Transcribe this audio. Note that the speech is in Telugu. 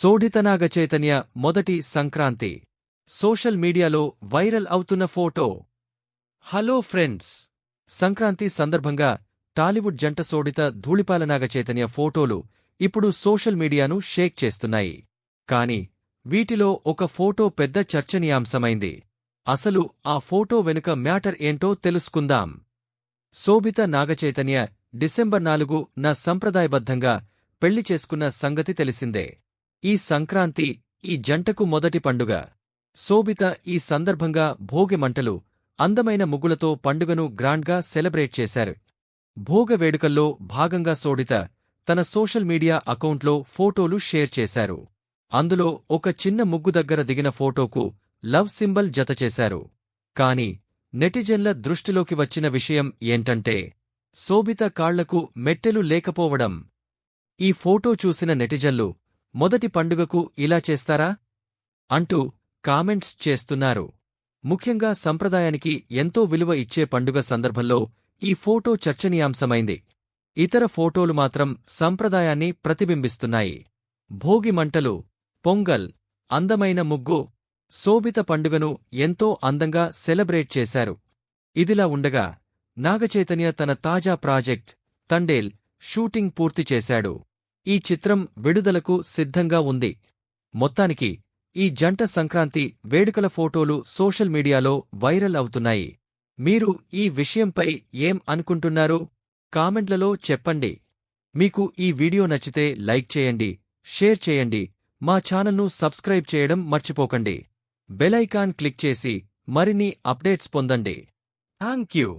శోఢితనాగ చైతన్య మొదటి సంక్రాంతి సోషల్ మీడియాలో వైరల్ అవుతున్న ఫోటో. Hello friends! సంక్రాంతి సందర్భంగా టాలీవుడ్ జంట శోఢిత ధూళిపాల నాగ చైతన్య ఫోటోలు ఇప్పుడు సోషల్ మీడియాను షేక్ చేస్తున్నాయి. కానీ వీటిలో ఒక ఫోటో పెద్ద చర్చనీయాంశమైంది. అసలు ఆ ఫోటో వెనుక మ్యాటర్ ఏంటో తెలుసుకుందాం. శోభిత నాగచైతన్య డిసెంబర్ 4న సంప్రదాయబద్ధంగా పెళ్లి చేసుకున్న సంగతి తెలిసిందే. ఈ సంక్రాంతి ఈ జంటకు మొదటి పండుగ. శోభిత ఈ సందర్భంగా భోగి మంటలు, అందమైన ముగ్గులతో పండుగను గ్రాండ్గా సెలబ్రేట్ చేశారు. భోగ వేడుకల్లో భాగంగా శోఢిత తన సోషల్ మీడియా అకౌంట్లో ఫోటోలు షేర్ చేశారు. అందులో ఒక చిన్న ముగ్గు దగ్గర దిగిన ఫోటోకు లవ్ సింబల్ జతచేశారు. కాని నెటిజన్ల దృష్టిలోకి వచ్చిన విషయం ఏంటంటే శోభిత కాళ్లకు మెట్టెలు లేకపోవడం. ఈ ఫోటో చూసిన నెటిజన్లు మొదటి పండుగకు ఇలా చేస్తారా అంటూ కామెంట్స్ చేస్తున్నారు. ముఖ్యంగా సంప్రదాయానికి ఎంతో విలువ ఇచ్చే పండుగ సందర్భంలో ఈ ఫోటో చర్చనీయాంశమైంది. ఇతర ఫోటోలు మాత్రం సంప్రదాయాన్ని ప్రతిబింబిస్తున్నాయి. భోగి మంటలు, పొంగల్, అందమైన ముగ్గు, శోభిత పండుగను ఎంతో అందంగా సెలబ్రేట్ చేశారు. ఇదిలా ఉండగా నాగచైతన్య తన తాజా ప్రాజెక్ట్ తండేల్ షూటింగ్ పూర్తి చేశాడు. ఈ చిత్రం విడుదలకు సిద్ధంగా ఉంది. మొత్తానికి ఈ జంట సంక్రాంతి వేడుకల ఫోటోలు సోషల్ మీడియాలో వైరల్ అవుతున్నాయి. మీరు ఈ విషయంపై ఏం అనుకుంటున్నారు? కామెంట్లలో చెప్పండి. మీకు ఈ వీడియో నచ్చితే లైక్ చేయండి, షేర్ చేయండి, మా ఛానల్ను సబ్స్క్రైబ్ చేయడం మర్చిపోకండి. బెల్ ఐకాన్ క్లిక్ చేసి మరిన్ని అప్డేట్స్ పొందండి. థాంక్యూ.